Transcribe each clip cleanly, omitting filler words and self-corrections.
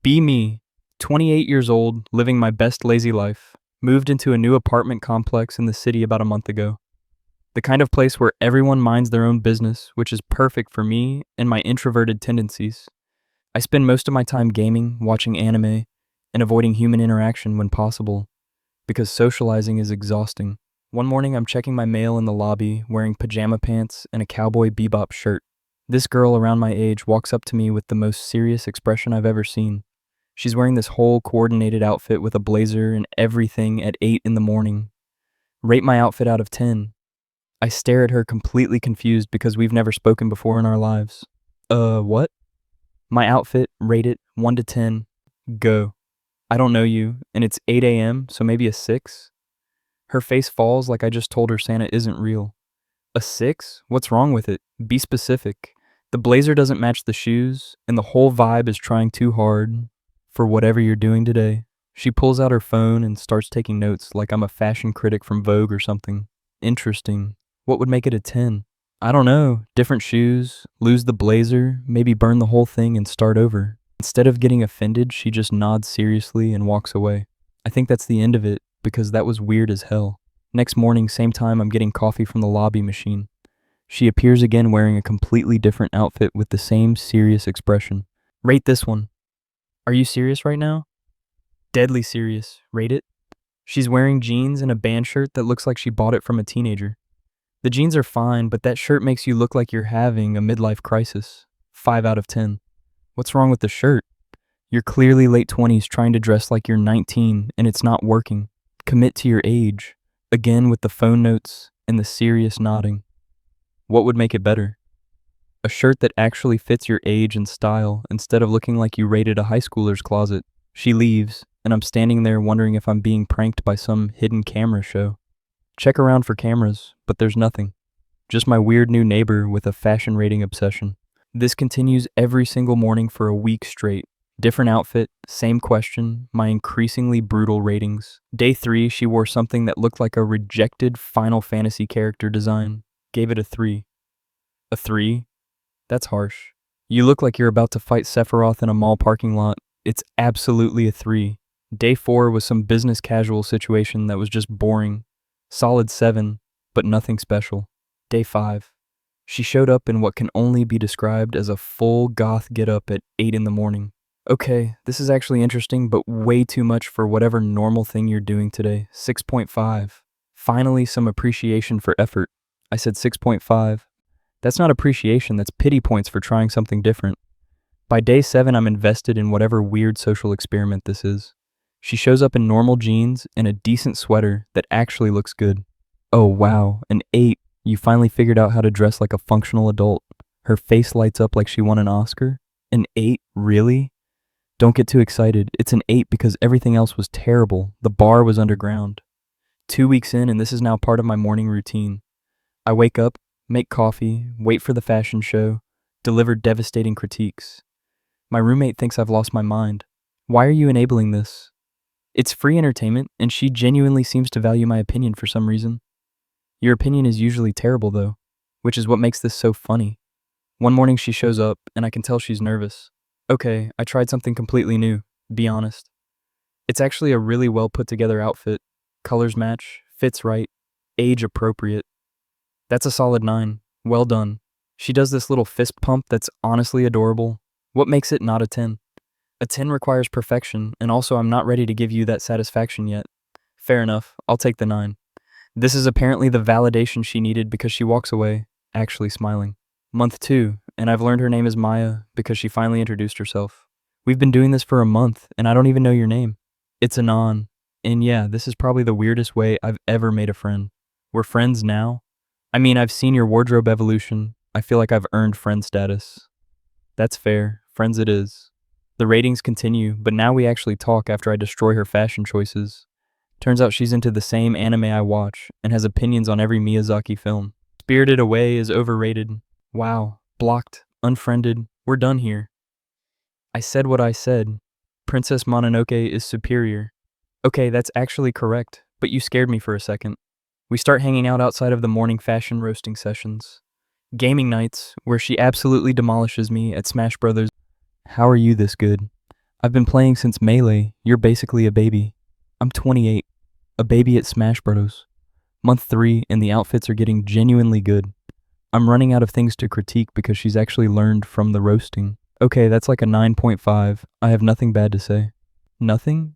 Be me, 28 years old, living my best lazy life. Moved into a new apartment complex in the city about a month ago. The kind of place where everyone minds their own business, which is perfect for me and my introverted tendencies. I spend most of my time gaming, watching anime, and avoiding human interaction when possible, because socializing is exhausting. One morning, I'm checking my mail in the lobby, wearing pajama pants and a cowboy bebop shirt. This girl around my age walks up to me with the most serious expression I've ever seen. She's wearing this whole coordinated outfit with a blazer and everything at 8 in the morning. Rate my outfit out of 10. I stare at her completely confused because we've never spoken before in our lives. What? My outfit, rate it 1 to 10. Go. I don't know you, and it's 8 a.m., so maybe a 6? Her face falls like I just told her Santa isn't real. A 6? What's wrong with it? Be specific. The blazer doesn't match the shoes, and the whole vibe is trying too hard for whatever you're doing today. She pulls out her phone and starts taking notes like I'm a fashion critic from Vogue or something. Interesting. What would make it a 10? I don't know. Different shoes, lose the blazer, maybe burn the whole thing and start over. Instead of getting offended, she just nods seriously and walks away. I think that's the end of it, because that was weird as hell. Next morning, same time, I'm getting coffee from the lobby machine. She appears again wearing a completely different outfit with the same serious expression. Rate this one. Are you serious right now? Deadly serious. Rate it. She's wearing jeans and a band shirt that looks like she bought it from a teenager. The jeans are fine, but that shirt makes you look like you're having a midlife crisis. 5 out of 10. What's wrong with the shirt? You're clearly late 20s trying to dress like you're 19 and it's not working. Commit to your age. Again with the phone notes and the serious nodding. What would make it better? A shirt that actually fits your age and style instead of looking like you raided a high schooler's closet. She leaves, and I'm standing there wondering if I'm being pranked by some hidden camera show. Check around for cameras, but there's nothing. Just my weird new neighbor with a fashion rating obsession. This continues every single morning for a week straight. Different outfit, same question, my increasingly brutal ratings. Day 3, she wore something that looked like a rejected Final Fantasy character design. Gave it a 3. A 3? That's harsh. You look like you're about to fight Sephiroth in a mall parking lot. It's absolutely a 3. Day 4 was some business casual situation that was just boring. Solid 7, but nothing special. Day 5. She showed up in what can only be described as a full goth get-up at 8 in the morning. Okay, this is actually interesting, but way too much for whatever normal thing you're doing today. 6.5. Finally, some appreciation for effort. I said 6.5. That's not appreciation, that's pity points for trying something different. By day 7, I'm invested in whatever weird social experiment this is. She shows up in normal jeans and a decent sweater that actually looks good. Oh wow, an 8. You finally figured out how to dress like a functional adult. Her face lights up like she won an Oscar. An 8? Really? Don't get too excited. It's an 8 because everything else was terrible. The bar was underground. 2 weeks in, and this is now part of my morning routine. I wake up, make coffee, wait for the fashion show, deliver devastating critiques. My roommate thinks I've lost my mind. Why are you enabling this? It's free entertainment, and she genuinely seems to value my opinion for some reason. Your opinion is usually terrible, though, which is what makes this so funny. One morning she shows up, and I can tell she's nervous. Okay, I tried something completely new, be honest. It's actually a really well put together outfit. Colors match, fits right, age appropriate. That's a solid 9. Well done. She does this little fist pump that's honestly adorable. What makes it not a 10? A 10 requires perfection, and also I'm not ready to give you that satisfaction yet. Fair enough, I'll take the 9. This is apparently the validation she needed because she walks away, actually smiling. Month 2, and I've learned her name is Maya because she finally introduced herself. We've been doing this for a month, and I don't even know your name. It's Anon, and yeah, this is probably the weirdest way I've ever made a friend. We're friends now? I mean, I've seen your wardrobe evolution. I feel like I've earned friend status. That's fair, friends it is. The ratings continue, but now we actually talk after I destroy her fashion choices. Turns out she's into the same anime I watch and has opinions on every Miyazaki film. Spirited Away is overrated. Wow, blocked, unfriended, we're done here. I said what I said. Princess Mononoke is superior. Okay, that's actually correct, but you scared me for a second. We start hanging out outside of the morning fashion roasting sessions. Gaming nights, where she absolutely demolishes me at Smash Brothers. How are you this good? I've been playing since Melee. You're basically a baby. I'm 28, a baby at Smash Bros. Month 3, and the outfits are getting genuinely good. I'm running out of things to critique because she's actually learned from the roasting. Okay, that's like a 9.5. I have nothing bad to say. Nothing?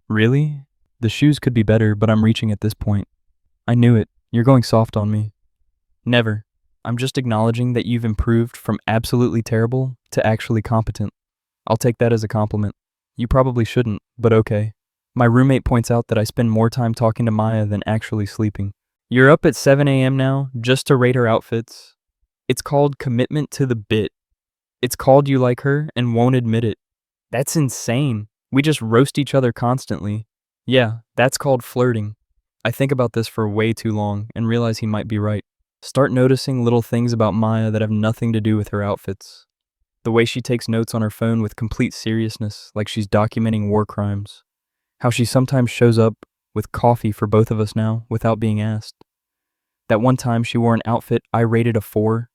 Really? The shoes could be better, but I'm reaching at this point. I knew it. You're going soft on me. Never. I'm just acknowledging that you've improved from absolutely terrible to actually competent. I'll take that as a compliment. You probably shouldn't, but okay. My roommate points out that I spend more time talking to Maya than actually sleeping. You're up at 7 a.m. now, just to rate her outfits. It's called commitment to the bit. It's called you like her and won't admit it. That's insane. We just roast each other constantly. Yeah, that's called flirting. I think about this for way too long and realize he might be right. Start noticing little things about Maya that have nothing to do with her outfits. The way she takes notes on her phone with complete seriousness, like she's documenting war crimes. How she sometimes shows up with coffee for both of us now without being asked. That one time she wore an outfit I rated a 4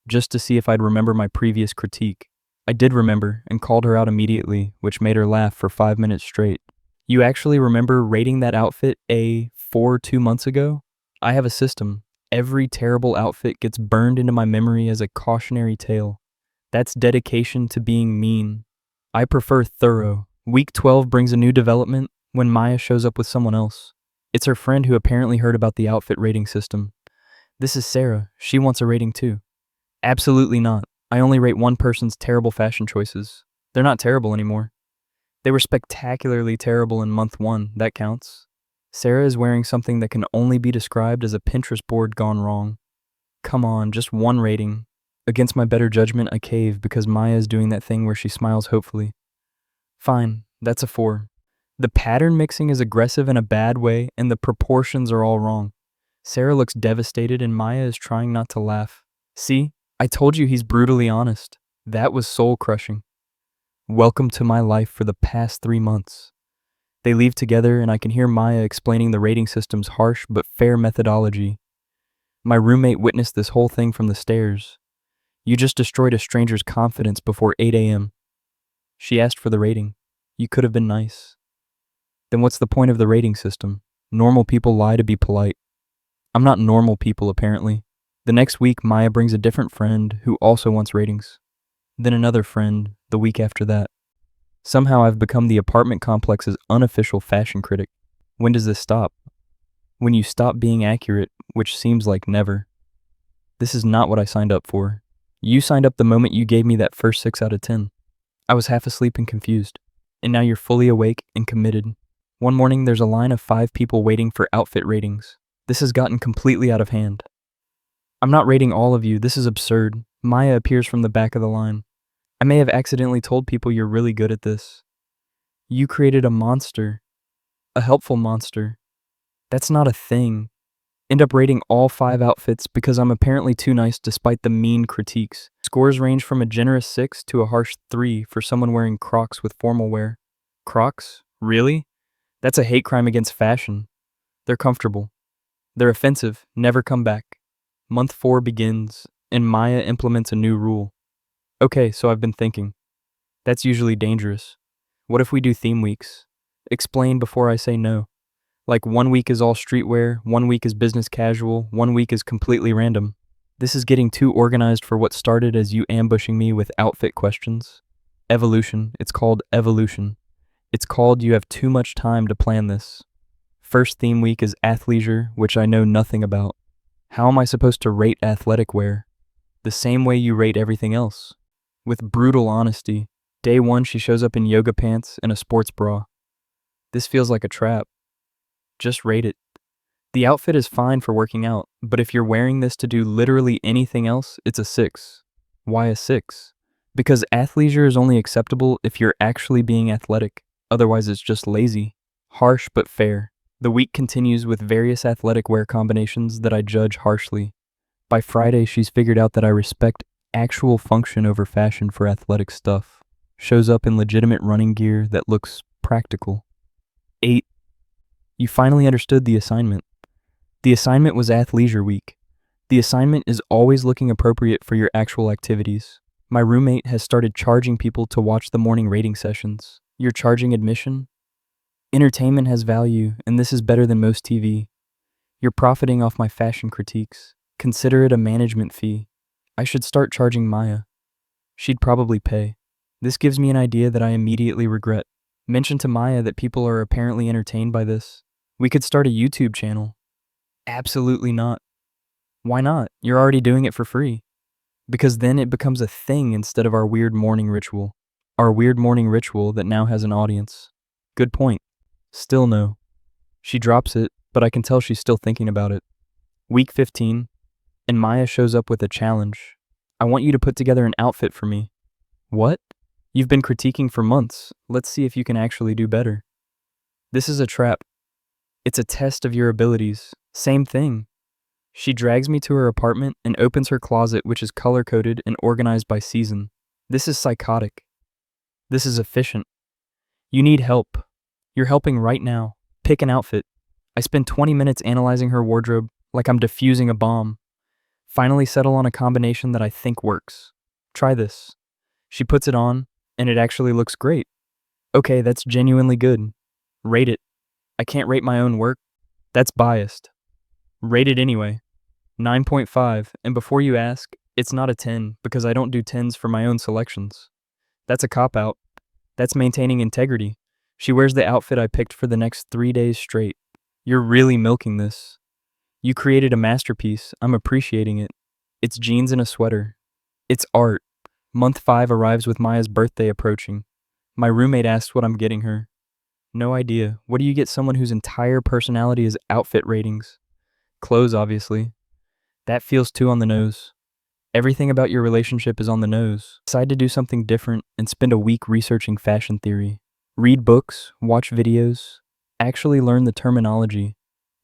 just to see if I'd remember my previous critique. I did remember and called her out immediately, which made her laugh for 5 minutes straight. You actually remember rating that outfit a 4 2 months ago? I have a system. Every terrible outfit gets burned into my memory as a cautionary tale. That's dedication to being mean. I prefer thorough. Week 12 brings a new development when Maya shows up with someone else. It's her friend who apparently heard about the outfit rating system. This is Sarah. She wants a rating too. Absolutely not. I only rate one person's terrible fashion choices. They're not terrible anymore. They were spectacularly terrible in month 1. That counts. Sarah is wearing something that can only be described as a Pinterest board gone wrong. Come on, just one rating. Against my better judgment, I cave because Maya is doing that thing where she smiles hopefully. Fine, that's a 4. The pattern mixing is aggressive in a bad way, and the proportions are all wrong. Sarah looks devastated, and Maya is trying not to laugh. See? I told you he's brutally honest. That was soul-crushing. Welcome to my life for the past 3 months. They leave together, and I can hear Maya explaining the rating system's harsh but fair methodology. My roommate witnessed this whole thing from the stairs. You just destroyed a stranger's confidence before 8 a.m. She asked for the rating. You could have been nice. Then what's the point of the rating system? Normal people lie to be polite. I'm not normal people, apparently. The next week, Maya brings a different friend who also wants ratings. Then another friend the week after that. Somehow I've become the apartment complex's unofficial fashion critic. When does this stop? When you stop being accurate, which seems like never. This is not what I signed up for. You signed up the moment you gave me that first 6 out of 10. I was half asleep and confused. And now you're fully awake and committed. One morning there's a line of 5 people waiting for outfit ratings. This has gotten completely out of hand. I'm not rating all of you, this is absurd. Maya appears from the back of the line. I may have accidentally told people you're really good at this. You created a monster. A helpful monster. That's not a thing. End up rating all 5 outfits because I'm apparently too nice despite the mean critiques. Scores range from a generous 6 to a harsh 3 for someone wearing Crocs with formal wear. Crocs? Really? That's a hate crime against fashion. They're comfortable. They're offensive, never come back. Month 4 begins, and Maya implements a new rule. Okay, so I've been thinking. That's usually dangerous. What if we do theme weeks? Explain before I say no. Like 1 week is all streetwear, 1 week is business casual, 1 week is completely random. This is getting too organized for what started as you ambushing me with outfit questions. Evolution. It's called evolution. It's called you have too much time to plan this. First theme week is athleisure, which I know nothing about. How am I supposed to rate athletic wear? The same way you rate everything else. With brutal honesty. Day 1 she shows up in yoga pants and a sports bra. This feels like a trap. Just rate it. The outfit is fine for working out, but if you're wearing this to do literally anything else, it's a 6. Why a 6? Because athleisure is only acceptable if you're actually being athletic. Otherwise it's just lazy. Harsh but fair. The week continues with various athletic wear combinations that I judge harshly. By Friday, she's figured out that I respect actual function over fashion for athletic stuff. Shows up in legitimate running gear that looks practical. 8. You finally understood the assignment. The assignment was athleisure week. The assignment is always looking appropriate for your actual activities. My roommate has started charging people to watch the morning rating sessions. You're charging admission? Entertainment has value, and this is better than most TV. You're profiting off my fashion critiques. Consider it a management fee. I should start charging Maya. She'd probably pay. This gives me an idea that I immediately regret. Mention to Maya that people are apparently entertained by this. We could start a YouTube channel. Absolutely not. Why not? You're already doing it for free. Because then it becomes a thing instead of our weird morning ritual. Our weird morning ritual that now has an audience. Good point. Still no. She drops it, but I can tell she's still thinking about it. Week 15, and Maya shows up with a challenge. I want you to put together an outfit for me. What? You've been critiquing for months. Let's see if you can actually do better. This is a trap. It's a test of your abilities. Same thing. She drags me to her apartment and opens her closet, which is color-coded and organized by season. This is psychotic. This is efficient. You need help. You're helping right now. Pick an outfit. I spend 20 minutes analyzing her wardrobe like I'm defusing a bomb. Finally settle on a combination that I think works. Try this. She puts it on, and it actually looks great. Okay, that's genuinely good. Rate it. I can't rate my own work. That's biased. Rate it anyway. 9.5, and before you ask, it's not a 10 because I don't do 10s for my own selections. That's a cop-out. That's maintaining integrity. She wears the outfit I picked for the next 3 days straight. You're really milking this. You created a masterpiece. I'm appreciating it. It's jeans and a sweater. It's art. Month 5 arrives with Maya's birthday approaching. My roommate asks what I'm getting her. No idea. What do you get someone whose entire personality is outfit ratings? Clothes, obviously. That feels too on the nose. Everything about your relationship is on the nose. Decide to do something different and spend a week researching fashion theory. Read books, watch videos, actually learn the terminology.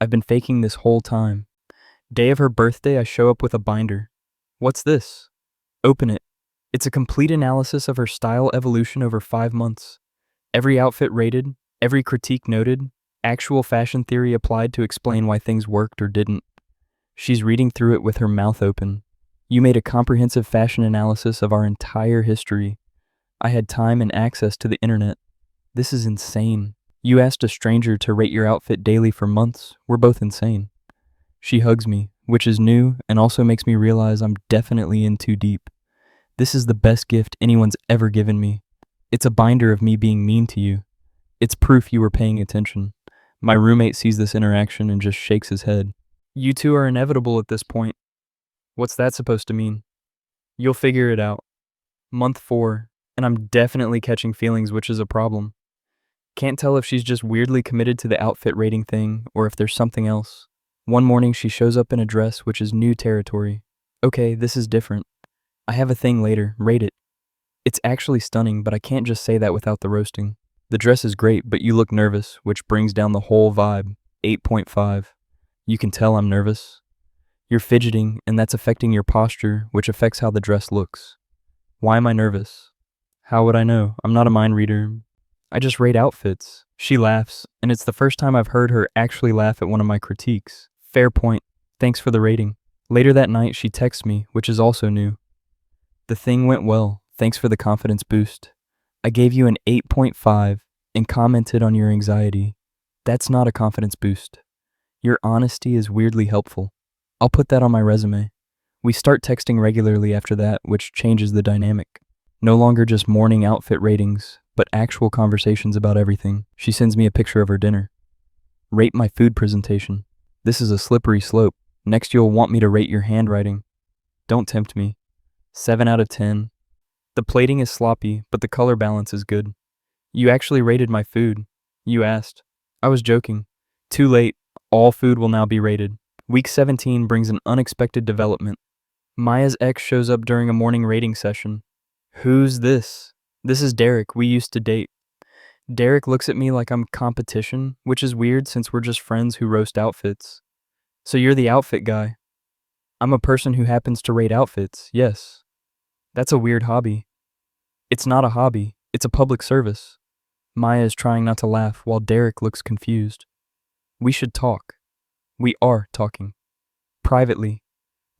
I've been faking this whole time. Day of her birthday, I show up with a binder. What's this? Open it. It's a complete analysis of her style evolution over 5 months. Every outfit rated, every critique noted, actual fashion theory applied to explain why things worked or didn't. She's reading through it with her mouth open. You made a comprehensive fashion analysis of our entire history. I had time and access to the internet. This is insane. You asked a stranger to rate your outfit daily for months. We're both insane. She hugs me, which is new and also makes me realize I'm definitely in too deep. This is the best gift anyone's ever given me. It's a binder of me being mean to you. It's proof you were paying attention. My roommate sees this interaction and just shakes his head. You two are inevitable at this point. What's that supposed to mean? You'll figure it out. Month 4, and I'm definitely catching feelings, which is a problem. Can't tell if she's just weirdly committed to the outfit rating thing or if there's something else. One morning she shows up in a dress, which is new territory. Okay, this is different. I have a thing later, rate it. It's actually stunning, but I can't just say that without the roasting. The dress is great, but you look nervous, which brings down the whole vibe. 8.5. You can tell I'm nervous. You're fidgeting, and that's affecting your posture, which affects how the dress looks. Why am I nervous? How would I know? I'm not a mind reader. I just rate outfits. She laughs, and it's the first time I've heard her actually laugh at one of my critiques. Fair point. Thanks for the rating. Later that night, she texts me, which is also new. The thing went well. Thanks for the confidence boost. I gave you an 8.5 and commented on your anxiety. That's not a confidence boost. Your honesty is weirdly helpful. I'll put that on my resume. We start texting regularly after that, which changes the dynamic. No longer just morning outfit ratings, but actual conversations about everything. She sends me a picture of her dinner. Rate my food presentation. This is a slippery slope. Next you'll want me to rate your handwriting. Don't tempt me. 7 out of 10. The plating is sloppy, but the color balance is good. You actually rated my food. You asked. I was joking. Too late. All food will now be rated. Week 17 brings an unexpected development. Maya's ex shows up during a morning rating session. Who's this? This is Derek. We used to date. Derek looks at me like I'm competition, which is weird since we're just friends who roast outfits. So you're the outfit guy. I'm a person who happens to rate outfits, yes. That's a weird hobby. It's not a hobby, it's a public service. Maya is trying not to laugh while Derek looks confused. We should talk. We are talking. Privately.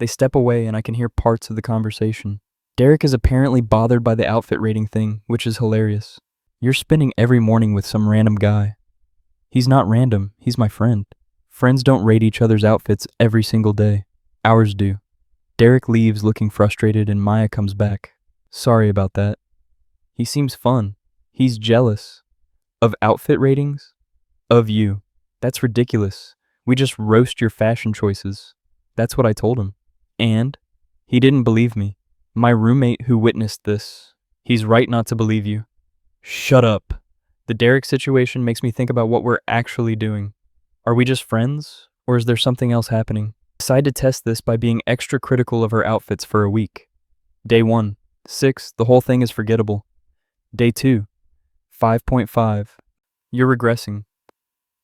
They step away and I can hear parts of the conversation. Derek is apparently bothered by the outfit rating thing, which is hilarious. You're spending every morning with some random guy. He's not random, he's my friend. Friends don't rate each other's outfits every single day. Ours do. Derek leaves looking frustrated and Maya comes back. Sorry about that. He seems fun. He's jealous. Of outfit ratings? Of you. That's ridiculous. We just roast your fashion choices. That's what I told him. And? He didn't believe me. My roommate who witnessed this. He's right not to believe you. Shut up. The Derek situation makes me think about what we're actually doing. Are we just friends? Or is there something else happening? Decide to test this by being extra critical of her outfits for a week. Day 1, 6, the whole thing is forgettable. Day 2, 5.5, you're regressing.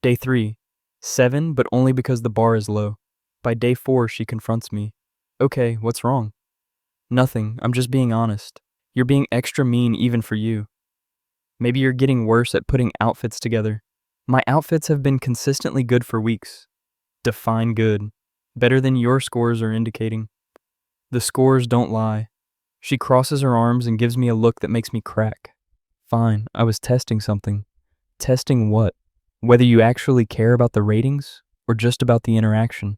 Day 3, 7, but only because the bar is low. By day 4, she confronts me. Okay, what's wrong? Nothing, I'm just being honest. You're being extra mean even for you. Maybe you're getting worse at putting outfits together. My outfits have been consistently good for weeks. Define good. Better than your scores are indicating. The scores don't lie. She crosses her arms and gives me a look that makes me crack. Fine, I was testing something. Testing what? Whether you actually care about the ratings or just about the interaction.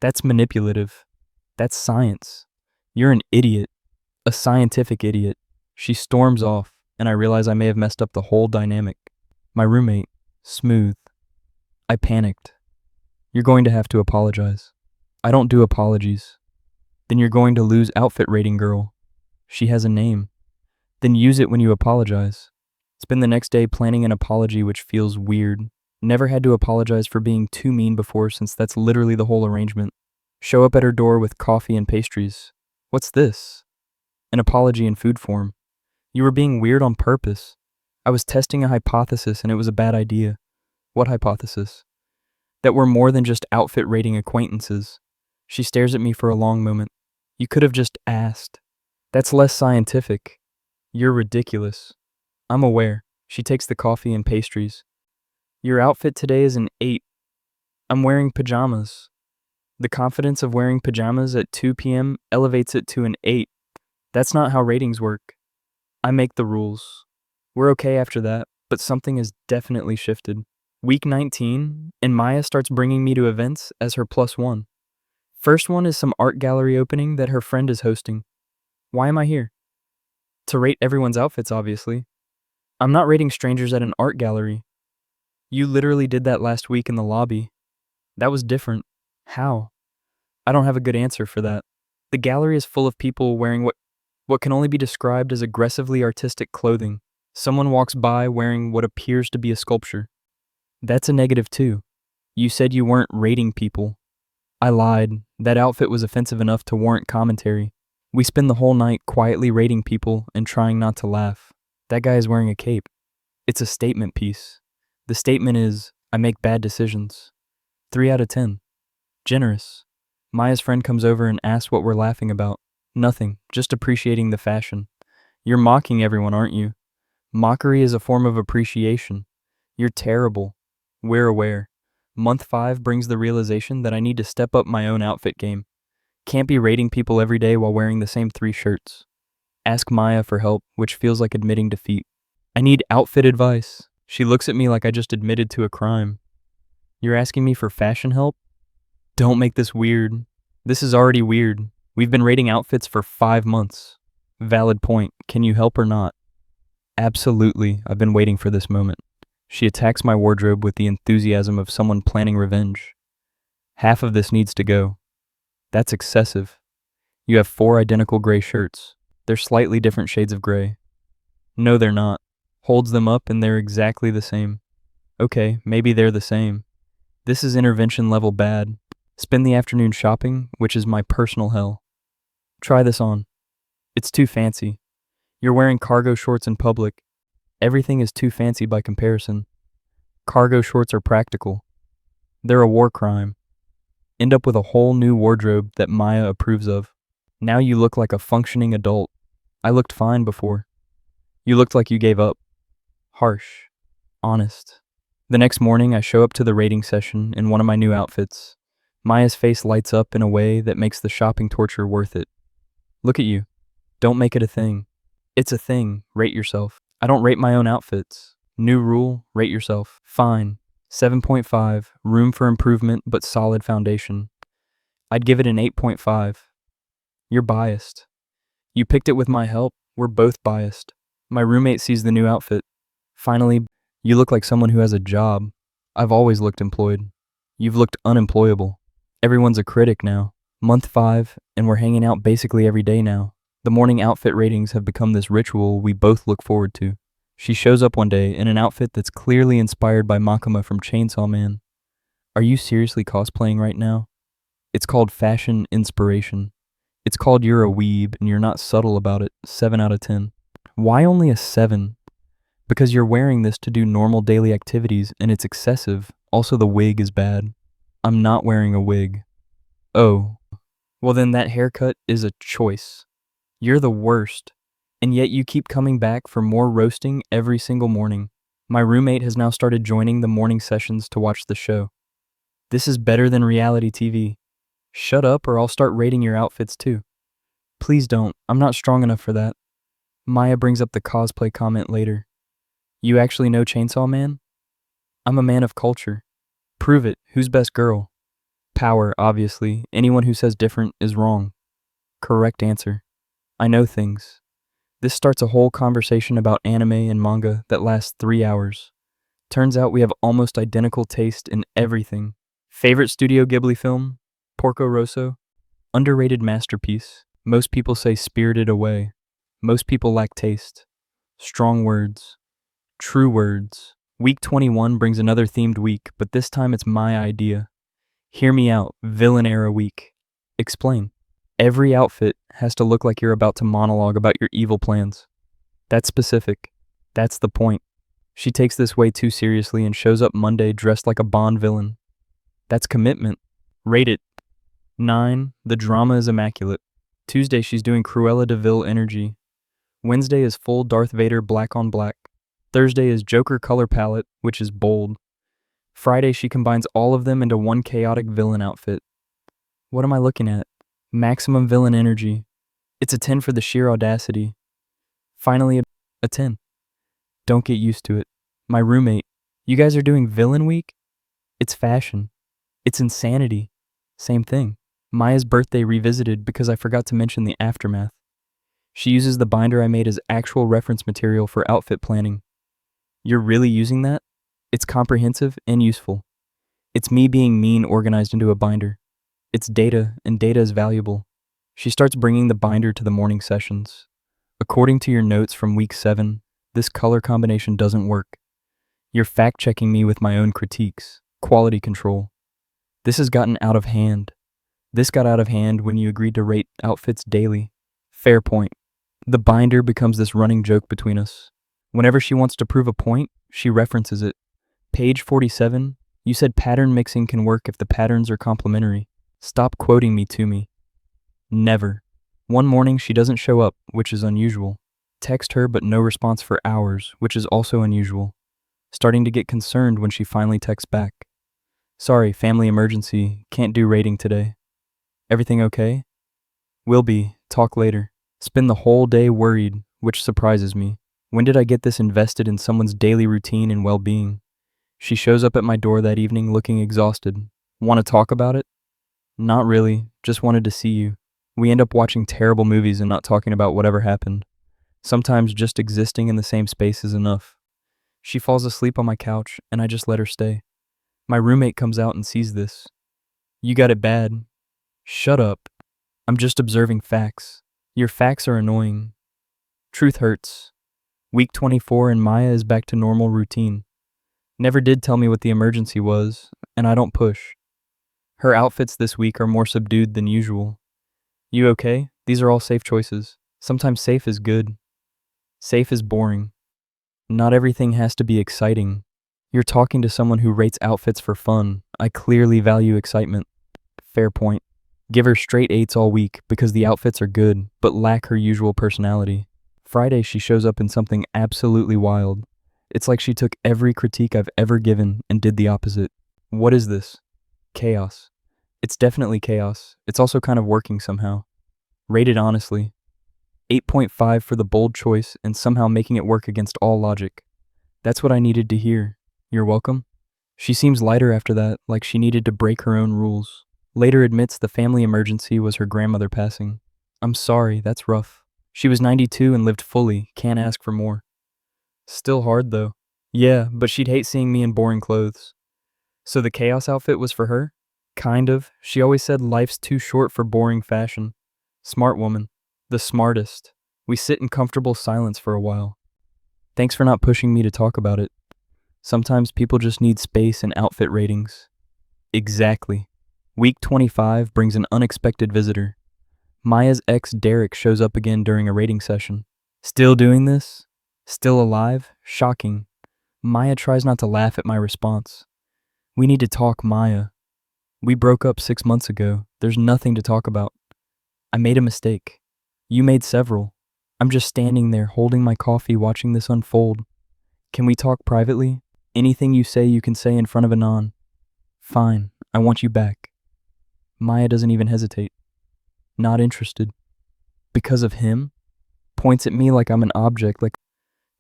That's manipulative. That's science. You're an idiot. A scientific idiot. She storms off, and I realize I may have messed up the whole dynamic. My roommate, smooth. I panicked. You're going to have to apologize. I don't do apologies. Then you're going to lose outfit rating girl. She has a name. Then use it when you apologize. Spend the next day planning an apology which feels weird. Never had to apologize for being too mean before since that's literally the whole arrangement. Show up at her door with coffee and pastries. What's this? An apology in food form. You were being weird on purpose. I was testing a hypothesis and it was a bad idea. What hypothesis? That we're more than just outfit rating acquaintances. She stares at me for a long moment. You could have just asked. That's less scientific. You're ridiculous. I'm aware. She takes the coffee and pastries. Your outfit today is an 8. I'm wearing pajamas. The confidence of wearing pajamas at 2 p.m. elevates it to an 8. That's not how ratings work. I make the rules. We're okay after that, but something has definitely shifted. Week 19, and Maya starts bringing me to events as her +1. First one is some art gallery opening that her friend is hosting. Why am I here? To rate everyone's outfits, obviously. I'm not rating strangers at an art gallery. You literally did that last week in the lobby. That was different. How? I don't have a good answer for that. The gallery is full of people wearing what can only be described as aggressively artistic clothing. Someone walks by wearing what appears to be a sculpture. That's a negative too. You said you weren't rating people. I lied. That outfit was offensive enough to warrant commentary. We spend the whole night quietly rating people and trying not to laugh. That guy is wearing a cape. It's a statement piece. The statement is, I make bad decisions. 3 out of 10. Generous. Maya's friend comes over and asks what we're laughing about. Nothing, just appreciating the fashion. You're mocking everyone, aren't you? Mockery is a form of appreciation. You're terrible. We're aware. Month 5 brings the realization that I need to step up my own outfit game. Can't be rating people every day while wearing the same 3 shirts. Ask Maya for help, which feels like admitting defeat. I need outfit advice. She looks at me like I just admitted to a crime. You're asking me for fashion help? Don't make this weird. This is already weird. We've been rating outfits for 5 months. Valid point. Can you help or not? Absolutely. I've been waiting for this moment. She attacks my wardrobe with the enthusiasm of someone planning revenge. Half of this needs to go. That's excessive. You have 4 identical gray shirts. They're slightly different shades of gray. No, they're not. Holds them up and they're exactly the same. Okay, maybe they're the same. This is intervention level bad. Spend the afternoon shopping, which is my personal hell. Try this on. It's too fancy. You're wearing cargo shorts in public. Everything is too fancy by comparison. Cargo shorts are practical. They're a war crime. End up with a whole new wardrobe that Maya approves of. Now you look like a functioning adult. I looked fine before. You looked like you gave up. Harsh. Honest. The next morning, I show up to the rating session in one of my new outfits. Maya's face lights up in a way that makes the shopping torture worth it. Look at you. Don't make it a thing. It's a thing. Rate yourself. I don't rate my own outfits. New rule, rate yourself. Fine. 7.5. Room for improvement, but solid foundation. I'd give it an 8.5. You're biased. You picked it with my help. We're both biased. My roommate sees the new outfit. Finally, you look like someone who has a job. I've always looked employed. You've looked unemployable. Everyone's a critic now. Month 5, and we're hanging out basically every day now. The morning outfit ratings have become this ritual we both look forward to. She shows up one day in an outfit that's clearly inspired by Makima from Chainsaw Man. Are you seriously cosplaying right now? It's called fashion inspiration. It's called you're a weeb and you're not subtle about it. 7 out of 10. Why only a 7? Because you're wearing this to do normal daily activities and it's excessive. Also, the wig is bad. I'm not wearing a wig. Oh. Well, then that haircut is a choice. You're the worst. And yet you keep coming back for more roasting every single morning. My roommate has now started joining the morning sessions to watch the show. This is better than reality TV. Shut up or I'll start rating your outfits too. Please don't. I'm not strong enough for that. Maya brings up the cosplay comment later. You actually know Chainsaw Man? I'm a man of culture. Prove it. Who's best girl? Power, obviously. Anyone who says different is wrong. Correct answer. I know things. This starts a whole conversation about anime and manga that lasts 3 hours. Turns out we have almost identical taste in everything. Favorite Studio Ghibli film? Porco Rosso? Underrated masterpiece. Most people say Spirited Away. Most people lack taste. Strong words. True words. Week 21 brings another themed week, but this time it's my idea. Hear me out. Villain era week. Explain. Every outfit has to look like you're about to monologue about your evil plans. That's specific. That's the point. She takes this way too seriously and shows up Monday dressed like a Bond villain. That's commitment. Rate it. 9. The drama is immaculate. Tuesday she's doing Cruella de Vil energy. Wednesday is full Darth Vader black on black. Thursday is Joker color palette, which is bold. Friday she combines all of them into one chaotic villain outfit. What am I looking at? Maximum villain energy. It's a 10 for the sheer audacity. Finally, a 10. Don't get used to it. My roommate, you guys are doing villain week? It's fashion. It's insanity. Same thing. Maya's birthday revisited because I forgot to mention the aftermath. She uses the binder I made as actual reference material for outfit planning. You're really using that? It's comprehensive and useful. It's me being mean organized into a binder. It's data, and data is valuable. She starts bringing the binder to the morning sessions. According to your notes from week 7, this color combination doesn't work. You're fact-checking me with my own critiques. Quality control. This has gotten out of hand. This got out of hand when you agreed to rate outfits daily. Fair point. The binder becomes this running joke between us. Whenever she wants to prove a point, she references it. Page 47, you said pattern mixing can work if the patterns are complementary. Stop quoting me to me. Never. One morning she doesn't show up, which is unusual. Text her but no response for hours, which is also unusual. Starting to get concerned when she finally texts back. Sorry, family emergency, can't do rating today. Everything okay? Will be, talk later. Spend the whole day worried, which surprises me. When did I get this invested in someone's daily routine and well-being? She shows up at my door that evening looking exhausted. Want to talk about it? Not really, just wanted to see you. We end up watching terrible movies and not talking about whatever happened. Sometimes just existing in the same space is enough. She falls asleep on my couch, and I just let her stay. My roommate comes out and sees this. You got it bad. Shut up. I'm just observing facts. Your facts are annoying. Truth hurts. Week 24 and Maya is back to normal routine. Never did tell me what the emergency was, and I don't push. Her outfits this week are more subdued than usual. You okay? These are all safe choices. Sometimes safe is good. Safe is boring. Not everything has to be exciting. You're talking to someone who rates outfits for fun. I clearly value excitement. Fair point. Give her straight 8s all week because the outfits are good, but lack her usual personality. Friday she shows up in something absolutely wild. It's like she took every critique I've ever given and did the opposite. What is this? Chaos. It's definitely chaos. It's also kind of working somehow. Rate it honestly. 8.5 for the bold choice and somehow making it work against all logic. That's what I needed to hear. You're welcome. She seems lighter after that, like she needed to break her own rules. Later admits the family emergency was her grandmother passing. I'm sorry, that's rough. She was 92 and lived fully, can't ask for more. Still hard though. Yeah, but she'd hate seeing me in boring clothes. So the chaos outfit was for her? Kind of. She always said life's too short for boring fashion. Smart woman. The smartest. We sit in comfortable silence for a while. Thanks for not pushing me to talk about it. Sometimes people just need space and outfit ratings. Exactly. Week 25 brings an unexpected visitor. Maya's ex Derek shows up again during a rating session. Still doing this? Still alive? Shocking. Maya tries not to laugh at my response. We need to talk, Maya. We broke up 6 months ago. There's nothing to talk about. I made a mistake. You made several. I'm just standing there holding my coffee watching this unfold. Can we talk privately? Anything you can say in front of Anon. Fine, I want you back. Maya doesn't even hesitate. Not interested. Because of him? Points at me like I'm an object, like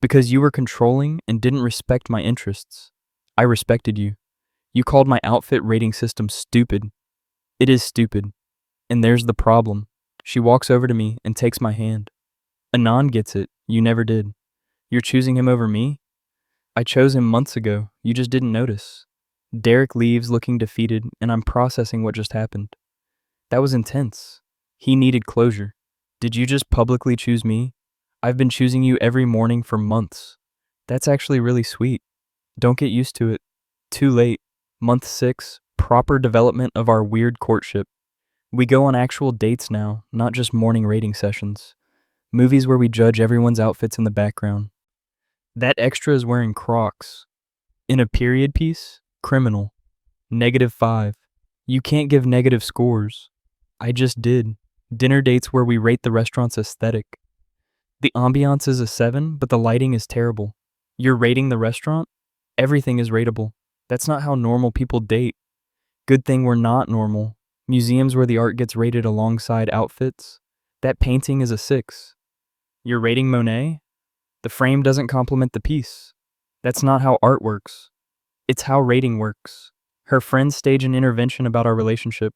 because you were controlling and didn't respect my interests. I respected you. You called my outfit rating system stupid. It is stupid. And there's the problem. She walks over to me and takes my hand. Anon gets it. You never did. You're choosing him over me? I chose him months ago. You just didn't notice. Derek leaves looking defeated, and I'm processing what just happened. That was intense. He needed closure. Did you just publicly choose me? I've been choosing you every morning for months. That's actually really sweet. Don't get used to it. Too late. Month 6, proper development of our weird courtship. We go on actual dates now, not just morning rating sessions. Movies where we judge everyone's outfits in the background. That extra is wearing Crocs. In a period piece? Criminal. -5. You can't give negative scores. I just did. Dinner dates where we rate the restaurant's aesthetic. The ambiance is a 7, but the lighting is terrible. You're rating the restaurant? Everything is rateable. That's not how normal people date. Good thing we're not normal. Museums where the art gets rated alongside outfits? That painting is a 6. You're rating Monet? The frame doesn't complement the piece. That's not how art works. It's how rating works. Her friends stage an intervention about our relationship.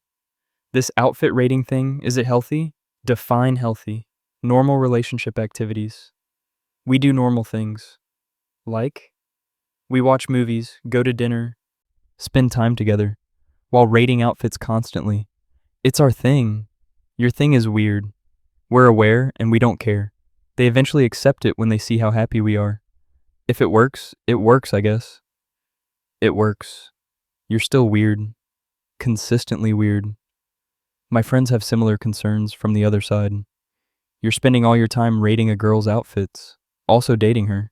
This outfit rating thing, is it healthy? Define healthy. Normal relationship activities. We do normal things. Like? We watch movies, go to dinner, spend time together, while rating outfits constantly. It's our thing. Your thing is weird. We're aware, and we don't care. They eventually accept it when they see how happy we are. If it works, I guess. It works. You're still weird. Consistently weird. My friends have similar concerns from the other side. You're spending all your time rating a girl's outfits, also dating her.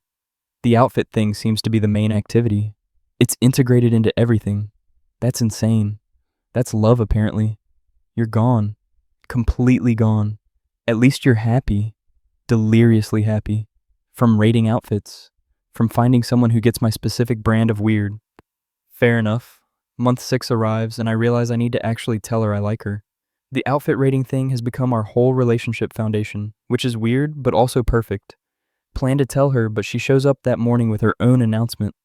The outfit thing seems to be the main activity. It's integrated into everything. That's insane. That's love, apparently. You're gone. Completely gone. At least you're happy. Deliriously happy. From rating outfits. From finding someone who gets my specific brand of weird. Fair enough. Month 6 arrives and I realize I need to actually tell her I like her. The outfit rating thing has become our whole relationship foundation, which is weird but also perfect. Plan to tell her, but she shows up that morning with her own announcement.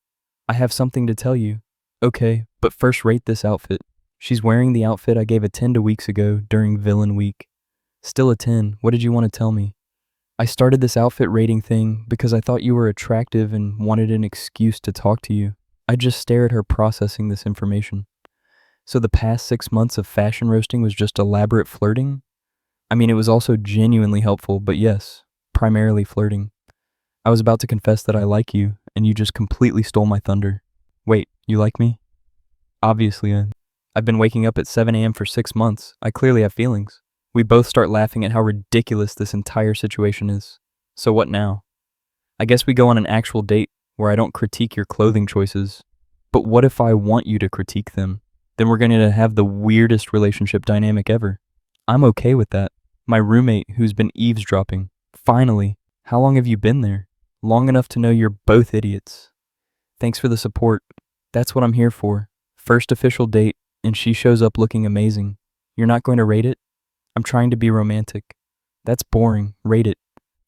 I have something to tell you. Okay, but first rate this outfit. She's wearing the outfit I gave a 10 to weeks ago during Villain Week. Still a 10. What did you want to tell me? I started this outfit rating thing because I thought you were attractive and wanted an excuse to talk to you. I just stare at her processing this information. So the past 6 months of fashion roasting was just elaborate flirting? I mean, it was also genuinely helpful, but yes, primarily flirting. I was about to confess that I like you, and you just completely stole my thunder. Wait, you like me? Obviously, I've been waking up at 7 a.m. for 6 months. I clearly have feelings. We both start laughing at how ridiculous this entire situation is. So what now? I guess we go on an actual date where I don't critique your clothing choices. But what if I want you to critique them? Then we're going to have the weirdest relationship dynamic ever. I'm okay with that. My roommate who's been eavesdropping. Finally, how long have you been there? Long enough to know you're both idiots. Thanks for the support. That's what I'm here for. First official date, and she shows up looking amazing. You're not going to rate it? I'm trying to be romantic. That's boring. Rate it.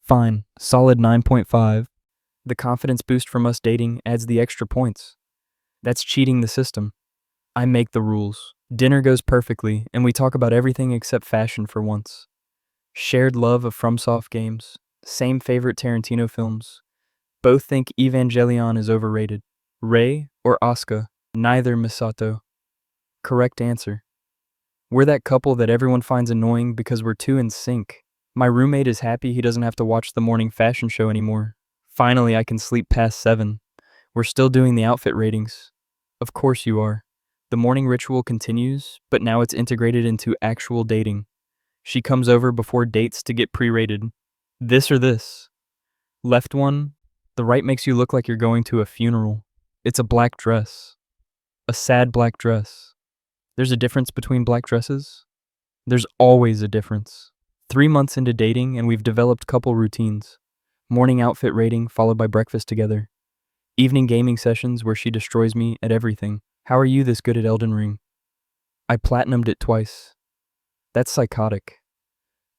Fine, solid 9.5. The confidence boost from us dating adds the extra points. That's cheating the system. I make the rules. Dinner goes perfectly, and we talk about everything except fashion for once. Shared love of FromSoft games. Same favorite Tarantino films. Both think Evangelion is overrated. Rei or Asuka? Neither, Misato. Correct answer. We're that couple that everyone finds annoying because we're too in sync. My roommate is happy he doesn't have to watch the morning fashion show anymore. Finally, I can sleep past 7. We're still doing the outfit ratings. Of course you are. The morning ritual continues, but now it's integrated into actual dating. She comes over before dates to get pre-rated. This or this. Left one, the right makes you look like you're going to a funeral. It's a black dress. A sad black dress. There's a difference between black dresses? There's always a difference. 3 months into dating and we've developed couple routines. Morning outfit rating followed by breakfast together. Evening gaming sessions where she destroys me at everything. How are you this good at Elden Ring? I platinumed it twice. That's psychotic.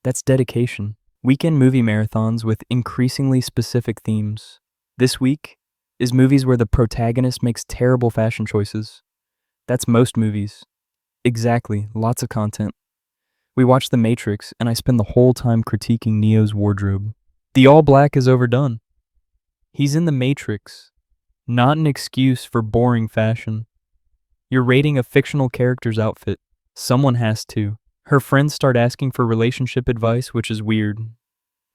That's dedication. Weekend movie marathons with increasingly specific themes. This week is movies where the protagonist makes terrible fashion choices. That's most movies. Exactly, lots of content. We watch The Matrix and I spend the whole time critiquing Neo's wardrobe. The all black is overdone. He's in The Matrix, not an excuse for boring fashion. You're rating a fictional character's outfit. Someone has to. Her friends start asking for relationship advice, which is weird.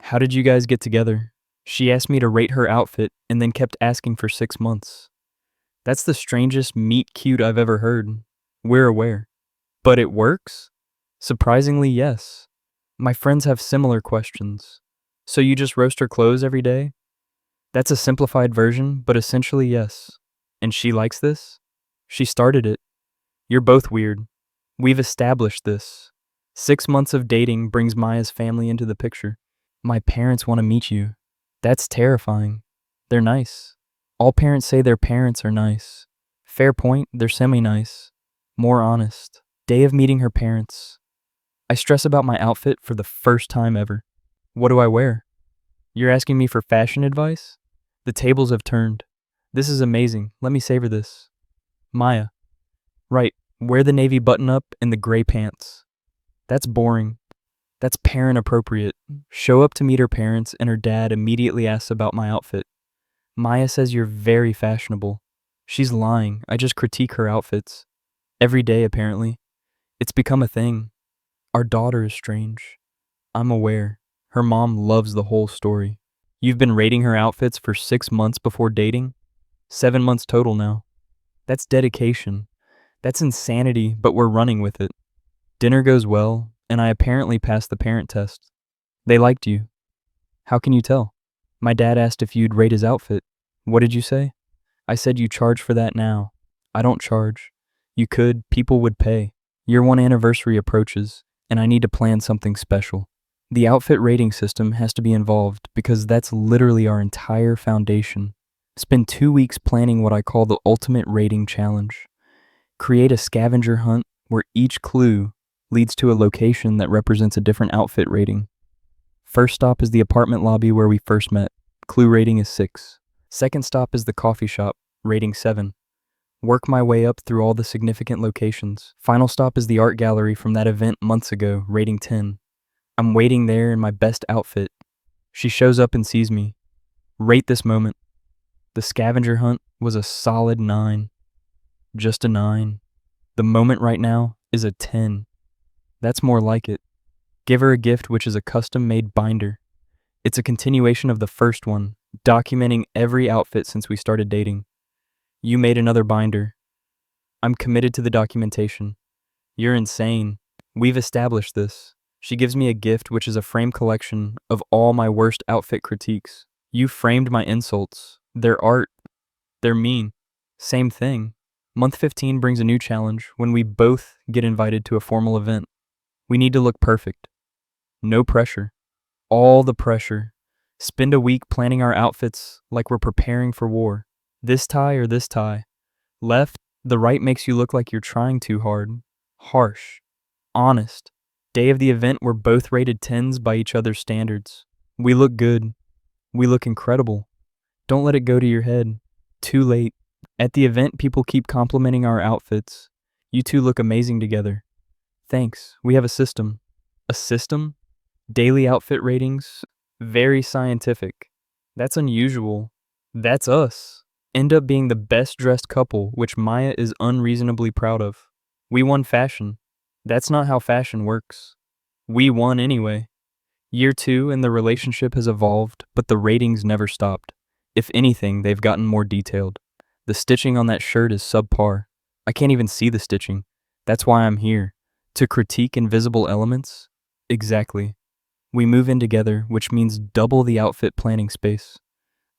How did you guys get together? She asked me to rate her outfit and then kept asking for 6 months. That's the strangest meet cute I've ever heard. We're aware. But it works? Surprisingly, yes. My friends have similar questions. So you just roast her clothes every day? That's a simplified version, but essentially yes. And she likes this? She started it. You're both weird. We've established this. 6 months of dating brings Maya's family into the picture. My parents want to meet you. That's terrifying. They're nice. All parents say their parents are nice. Fair point, they're semi-nice. More honest. Day of meeting her parents. I stress about my outfit for the first time ever. What do I wear? You're asking me for fashion advice? The tables have turned. This is amazing. Let me savor this. Maya. Right, wear the navy button-up and the gray pants. That's boring. That's parent appropriate. Show up to meet her parents and her dad immediately asks about my outfit. Maya says you're very fashionable. She's lying. I just critique her outfits. Every day, apparently. It's become a thing. Our daughter is strange. I'm aware. Her mom loves the whole story. You've been rating her outfits for 6 months before dating? 7 months total now. That's dedication. That's insanity, but we're running with it. Dinner goes well, and I apparently passed the parent test. They liked you. How can you tell? My dad asked if you'd rate his outfit. What did you say? I said you charge for that now. I don't charge. You could, people would pay. Year 1 anniversary approaches, and I need to plan something special. The outfit rating system has to be involved because that's literally our entire foundation. Spend 2 weeks planning what I call the ultimate rating challenge. Create a scavenger hunt where each clue leads to a location that represents a different outfit rating. First stop is the apartment lobby where we first met. Clue rating is 6. Second stop is the coffee shop, rating 7. Work my way up through all the significant locations. Final stop is the art gallery from that event months ago, rating 10. I'm waiting there in my best outfit. She shows up and sees me. Rate this moment. The scavenger hunt was a solid 9. Just a 9. The moment right now is a 10. That's more like it. Give her a gift which is a custom-made binder. It's a continuation of the first one, documenting every outfit since we started dating. You made another binder. I'm committed to the documentation. You're insane. We've established this. She gives me a gift which is a frame collection of all my worst outfit critiques. You framed my insults. They're art. They're mean. Same thing. Month 15 brings a new challenge when we both get invited to a formal event. We need to look perfect. No pressure. All the pressure. Spend a week planning our outfits like we're preparing for war. This tie or this tie. Left, the right makes you look like you're trying too hard. Harsh. Honest. Day of the event, we're both rated 10s by each other's standards. We look good. We look incredible. Don't let it go to your head. Too late. At the event, people keep complimenting our outfits. You two look amazing together. Thanks. We have a system. A system? Daily outfit ratings? Very scientific. That's unusual. That's us. End up being the best dressed couple, which Maya is unreasonably proud of. We won fashion. That's not how fashion works. We won anyway. Year 2 and the relationship has evolved, but the ratings never stopped. If anything, they've gotten more detailed. The stitching on that shirt is subpar. I can't even see the stitching. That's why I'm here. To critique invisible elements? Exactly. We move in together, which means double the outfit planning space.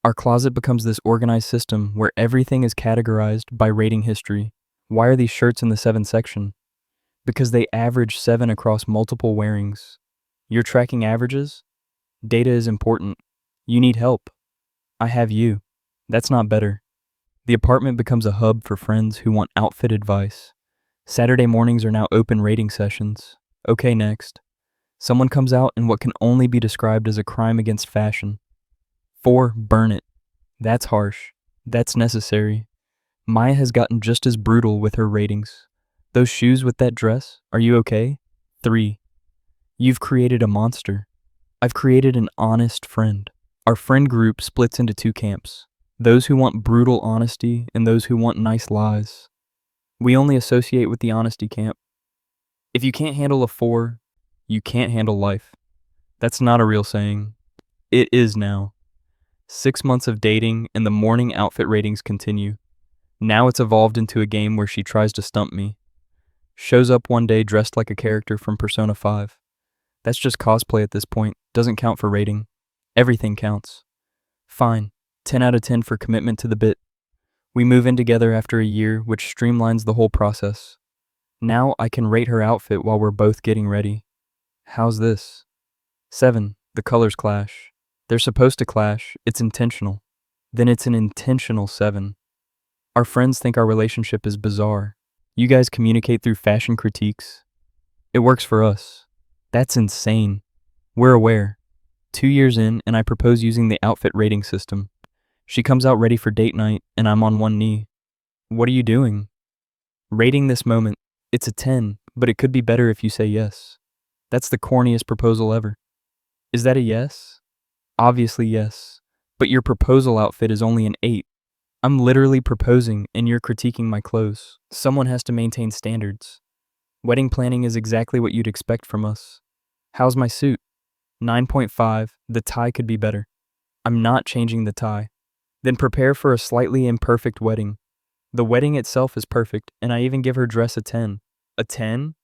Our closet becomes this organized system where everything is categorized by rating history. Why are these shirts in the 7 section? Because they average 7 across multiple wearings. You're tracking averages? Data is important. You need help. I have you. That's not better. The apartment becomes a hub for friends who want outfit advice. Saturday mornings are now open rating sessions. Okay, next. Someone comes out in what can only be described as a crime against fashion. 4. Burn it. That's harsh. That's necessary. Maya has gotten just as brutal with her ratings. Those shoes with that dress, are you okay? 3. You've created a monster. I've created an honest friend. Our friend group splits into 2 camps. Those who want brutal honesty and those who want nice lies. We only associate with the honesty camp. If you can't handle a 4, you can't handle life. That's not a real saying. It is now. 6 months of dating and the morning outfit ratings continue. Now it's evolved into a game where she tries to stump me. Shows up one day dressed like a character from Persona 5. That's just cosplay at this point. Doesn't count for rating. Everything counts. Fine. 10 out of 10 for commitment to the bit. We move in together after a year, which streamlines the whole process. Now I can rate her outfit while we're both getting ready. How's this? 7. The colors clash. They're supposed to clash. It's intentional. Then it's an intentional 7. Our friends think our relationship is bizarre. You guys communicate through fashion critiques. It works for us. That's insane. We're aware. 2 years in, and I propose using the outfit rating system. She comes out ready for date night, and I'm on one knee. What are you doing? Rating this moment. It's a 10, but it could be better if you say yes. That's the corniest proposal ever. Is that a yes? Obviously yes. But your proposal outfit is only an 8. I'm literally proposing, and you're critiquing my clothes. Someone has to maintain standards. Wedding planning is exactly what you'd expect from us. How's my suit? 9.5. The tie could be better. I'm not changing the tie. Then prepare for a slightly imperfect wedding. The wedding itself is perfect, and I even give her dress a 10. A 10?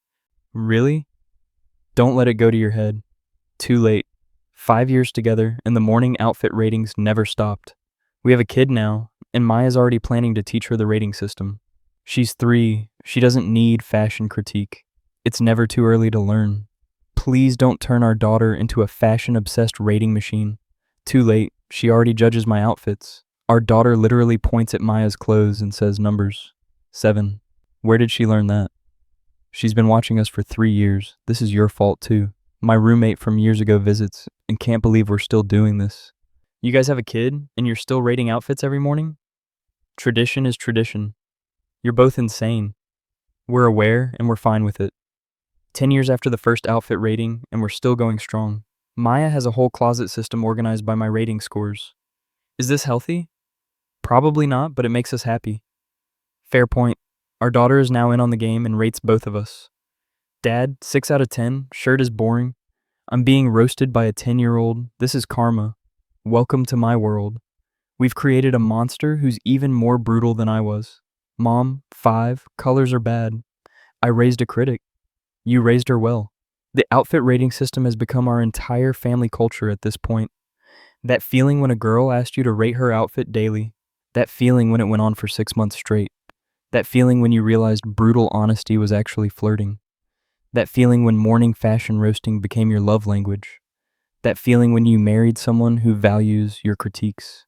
Really? Don't let it go to your head. Too late. 5 years together, and the morning outfit ratings never stopped. We have a kid now, and Maya's already planning to teach her the rating system. She's 3. She doesn't need fashion critique. It's never too early to learn. Please don't turn our daughter into a fashion-obsessed rating machine. Too late. She already judges my outfits. Our daughter literally points at Maya's clothes and says numbers. 7. Where did she learn that? She's been watching us for 3 years. This is your fault too. My roommate from years ago visits and can't believe we're still doing this. You guys have a kid and you're still rating outfits every morning? Tradition is tradition. You're both insane. We're aware and we're fine with it. 10 years after the first outfit rating and we're still going strong. Maya has a whole closet system organized by my rating scores. Is this healthy? Probably not, but it makes us happy. Fair point. Our daughter is now in on the game and rates both of us. Dad, 6 out of 10, shirt is boring. I'm being roasted by a 10-year-old. This is karma. Welcome to my world. We've created a monster who's even more brutal than I was. Mom, 5, colors are bad. I raised a critic. You raised her well. The outfit rating system has become our entire family culture at this point. That feeling when a girl asked you to rate her outfit daily. That feeling when it went on for 6 months straight. That feeling when you realized brutal honesty was actually flirting. That feeling when morning fashion roasting became your love language. That feeling when you married someone who values your critiques.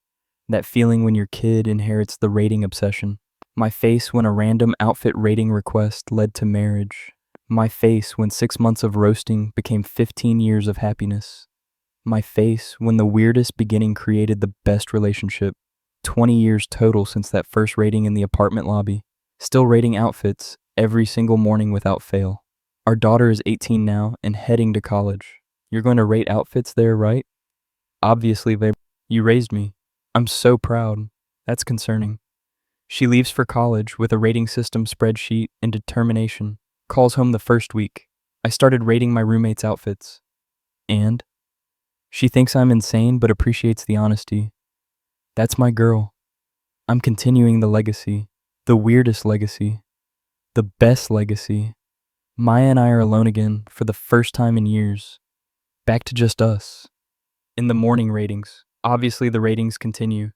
That feeling when your kid inherits the rating obsession. My face when a random outfit rating request led to marriage. My face when 6 months of roasting became 15 years of happiness. My face when the weirdest beginning created the best relationship. 20 years total since that first rating in the apartment lobby. Still rating outfits every single morning without fail. Our daughter is 18 now and heading to college. You're going to rate outfits there, right? Obviously, you raised me. I'm so proud. That's concerning. She leaves for college with a rating system spreadsheet and determination. Calls home the first week. I started rating my roommates' outfits. And? She thinks I'm insane but appreciates the honesty. That's my girl. I'm continuing the legacy. The weirdest legacy. The best legacy. Maya and I are alone again for the first time in years. Back to just us. In the morning ratings. Obviously the ratings continue.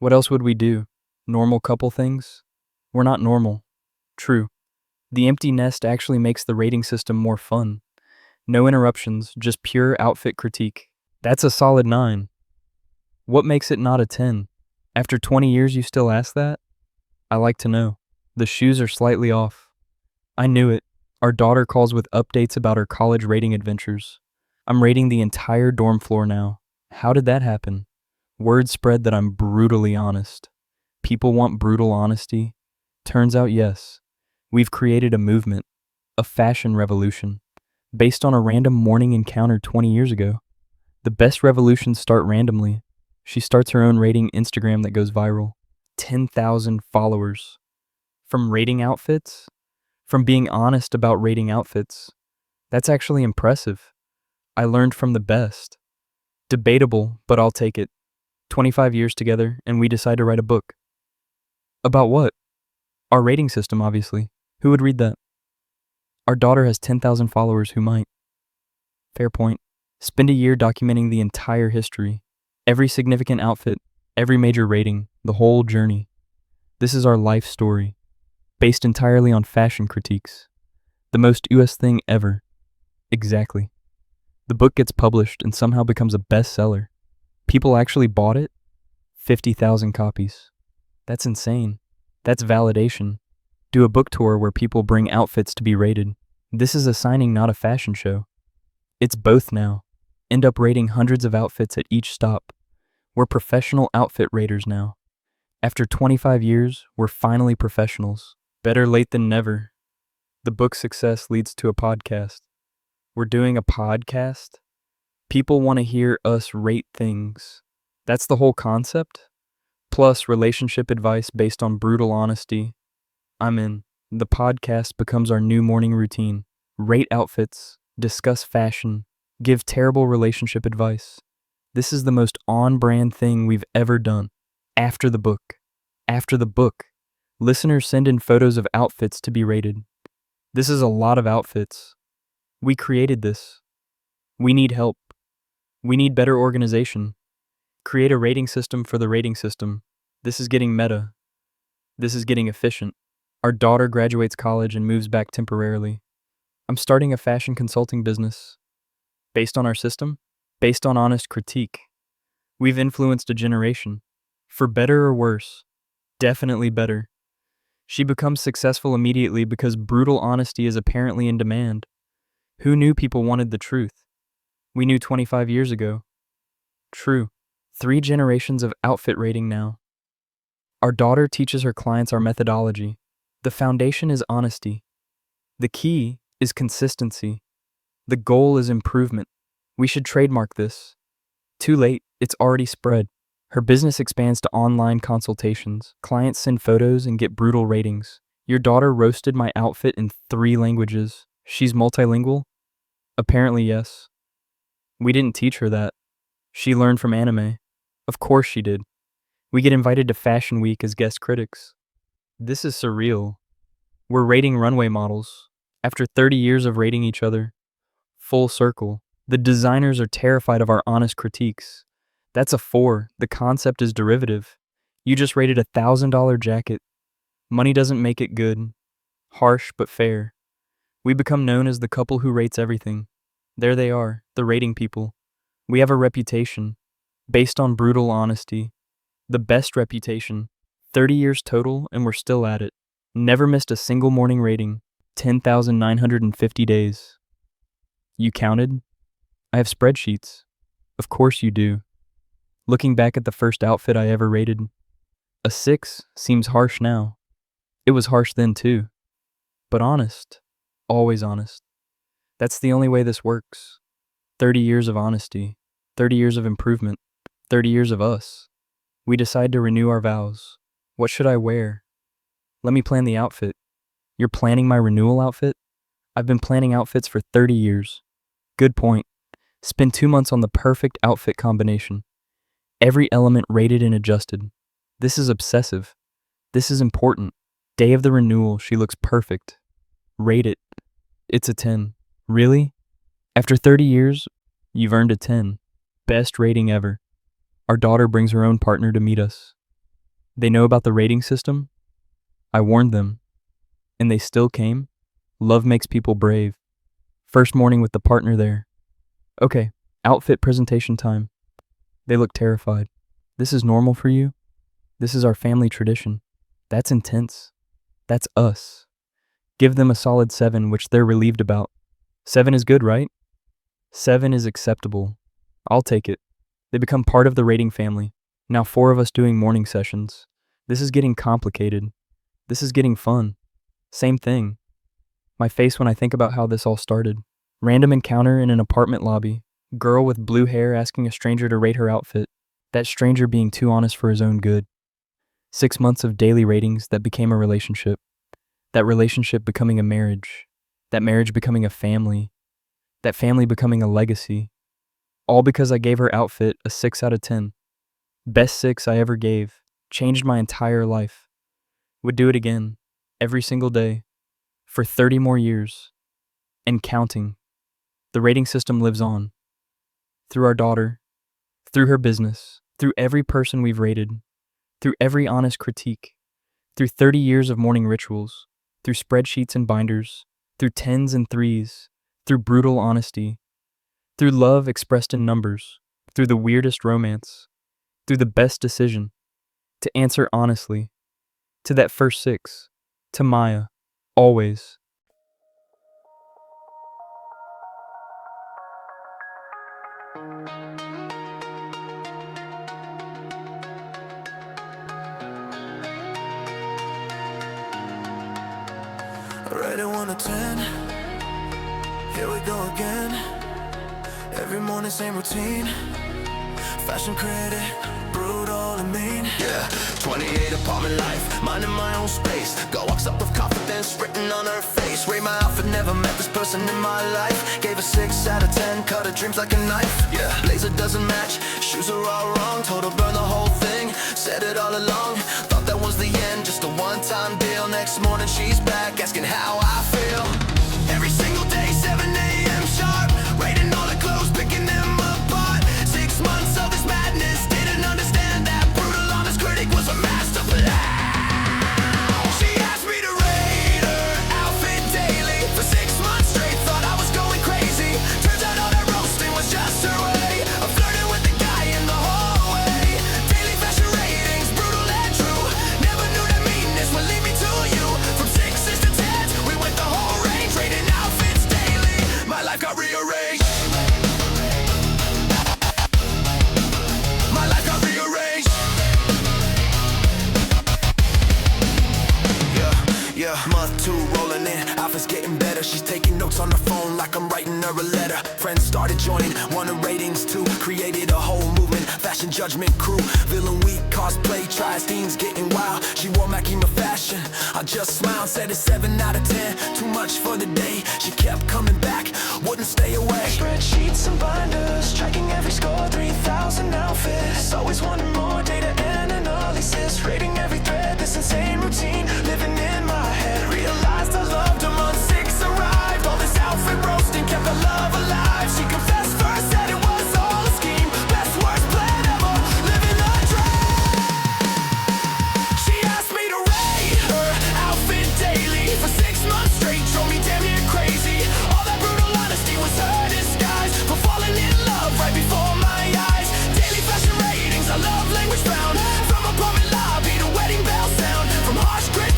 What else would we do? Normal couple things? We're not normal. True. The empty nest actually makes the rating system more fun. No interruptions, just pure outfit critique. That's a solid 9. What makes it not a 10? After 20 years you still ask that? I like to know. The shoes are slightly off. I knew it. Our daughter calls with updates about her college rating adventures. I'm rating the entire dorm floor now. How did that happen? Word spread that I'm brutally honest. People want brutal honesty. Turns out yes. We've created a movement, a fashion revolution, based on a random morning encounter 20 years ago. The best revolutions start randomly. She starts her own rating Instagram that goes viral. 10,000 followers. From rating outfits? From being honest about rating outfits. That's actually impressive. I learned from the best. Debatable, but I'll take it. 25 years together, and we decide to write a book. About what? Our rating system, obviously. Who would read that? Our daughter has 10,000 followers who might. Fair point. Spend a year documenting the entire history. Every significant outfit, every major rating, the whole journey. This is our life story, based entirely on fashion critiques. The most US thing ever. Exactly. The book gets published and somehow becomes a bestseller. People actually bought it? 50,000 copies. That's insane. That's validation. Do a book tour where people bring outfits to be rated. This is a signing, not a fashion show. It's both now. End up rating hundreds of outfits at each stop. We're professional outfit raters now. After 25 years, we're finally professionals. Better late than never. The book's success leads to a podcast. We're doing a podcast? People want to hear us rate things. That's the whole concept? Plus relationship advice based on brutal honesty. I'm in. The podcast becomes our new morning routine. Rate outfits, discuss fashion, give terrible relationship advice. This is the most on-brand thing we've ever done. After the book. After the book. Listeners send in photos of outfits to be rated. This is a lot of outfits. We created this. We need help. We need better organization. Create a rating system for the rating system. This is getting meta. This is getting efficient. Our daughter graduates college and moves back temporarily. I'm starting a fashion consulting business. Based on our system? Based on honest critique. We've influenced a generation. For better or worse. Definitely better. She becomes successful immediately because brutal honesty is apparently in demand. Who knew people wanted the truth? We knew 25 years ago. True. 3 generations of outfit rating now. Our daughter teaches her clients our methodology. The foundation is honesty. The key is consistency. The goal is improvement. We should trademark this. Too late, it's already spread. Her business expands to online consultations. Clients send photos and get brutal ratings. Your daughter roasted my outfit in 3 languages. She's multilingual? Apparently yes. We didn't teach her that. She learned from anime. Of course she did. We get invited to Fashion Week as guest critics. This is surreal. We're rating runway models. After 30 years of rating each other. Full circle. The designers are terrified of our honest critiques. That's a 4. The concept is derivative. You just rated a $1,000 jacket. Money doesn't make it good. Harsh but fair. We become known as the couple who rates everything. There they are, the rating people. We have a reputation. Based on brutal honesty. The best reputation. 30 years total and we're still at it. Never missed a single morning rating. 10,950 days. You counted? I have spreadsheets. Of course you do. Looking back at the first outfit I ever rated, a 6 seems harsh now. It was harsh then too. But honest. Always honest. That's the only way this works. 30 years of honesty. 30 years of improvement. 30 years of us. We decide to renew our vows. What should I wear? Let me plan the outfit. You're planning my renewal outfit? I've been planning outfits for 30 years. Good point. Spend 2 months on the perfect outfit combination. Every element rated and adjusted. This is obsessive. This is important. Day of the renewal, she looks perfect. Rate it. It's a 10. Really? After 30 years, you've earned a 10. Best rating ever. Our daughter brings her own partner to meet us. They know about the rating system? I warned them. And they still came? Love makes people brave. First morning with the partner there. Okay, outfit presentation time. They look terrified. This is normal for you? This is our family tradition. That's intense. That's us. Give them a solid 7, which they're relieved about. 7 is good, right? 7 is acceptable. I'll take it. They become part of the rating family. Now 4 of us doing morning sessions. This is getting complicated. This is getting fun. Same thing. My face when I think about how this all started. Random encounter in an apartment lobby. Girl with blue hair asking a stranger to rate her outfit. That stranger being too honest for his own good. 6 months of daily ratings that became a relationship. That relationship becoming a marriage. That marriage becoming a family. That family becoming a legacy. All because I gave her outfit a 6 out of 10. Best 6 I ever gave. Changed my entire life. Would do it again. Every single day. For 30 more years. And counting. The rating system lives on. Through our daughter. Through her business. Through every person we've rated. Through every honest critique. Through 30 years of morning rituals. Through spreadsheets and binders. Through 10s and 3s. Through brutal honesty. Through love expressed in numbers. Through the weirdest romance. Through the best decision. To answer honestly. To that first 6. To Maya. Always. Already 1 to 10. Here we go again. Every morning same routine. Fashion critic, brutal and mean. Yeah, 28 apartment life, minding my own space. Girl walks up with confidence written on her face. Rate my outfit, never met this person in my life. Gave a 6 out of 10, cut her dreams like a knife. Yeah, blazer doesn't match, shoes are all wrong. Told her burn the whole thing, said it all along. Thought that was the end, just a one-time deal. Next morning she's back, asking how I feel. Every single day, 7 a.m. sharp. Rating all the clothes, picking them apart. 6 months of this madness, didn't understand that brutal honest critic was a master plan. She asked me to rate her outfit daily. For 6 months straight, thought I was going crazy. Turns out all that roasting was just her way of flirting with the guy in the hallway. Daily fashion ratings, brutal and true. Never knew that meanness would lead me to you. From 6s to 10s, we went the whole range, rating outfits daily. My life got rearranged. My life got rearranged. Yeah, month 2 rolling in, outfit's getting better. She's taking notes on her phone like I'm writing her a letter. Friends started joining, wanted ratings too. Created a whole movement, fashion judgment crew. Villain week, cosplay, tries, themes getting wild. She wore Makima fashion, I just smiled, said it's 7 out of 10. Too much for the day, she kept coming back, wouldn't stay away. Spreadsheets and binders, tracking every score, 3,000 outfits. Always wanted more data and analysis. Rating every thread, this insane routine, living in my head. Realized I loved her, month 6 arrived. All this outfit roasting kept the love alive. She confessed first, said it was all a scheme. Best worst plan ever, living the dream. She asked me to rate her outfit daily. For 6 months straight, drove me damn near crazy. All that brutal honesty was her disguise for falling in love right before my eyes. Daily fashion ratings, I love language found. From apartment lobby to wedding bell sound. From harsh critics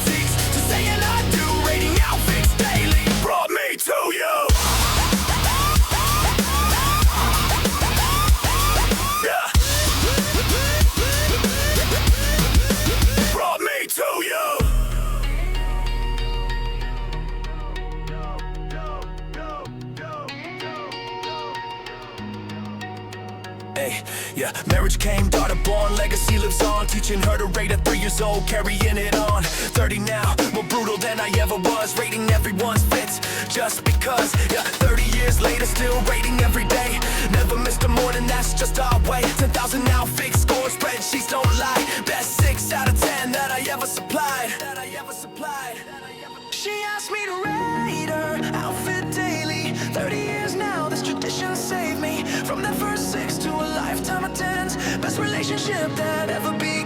day. Yeah, marriage came, daughter born, legacy lives on. Teaching her to rate at 3 years old, carrying it on. 30 now, more brutal than I ever was. Rating everyone's fits, just because. Yeah, 30 years later, still rating every day. Never missed a morning, that's just our way. 10,000 now, fixed scores, spreadsheets don't lie. Best 6 out of 10 that I ever supplied. She asked me to rate her outfit daily. 30 years now, this tradition saved me from that first 6 to a lifetime of 10s. Best relationship that ever began.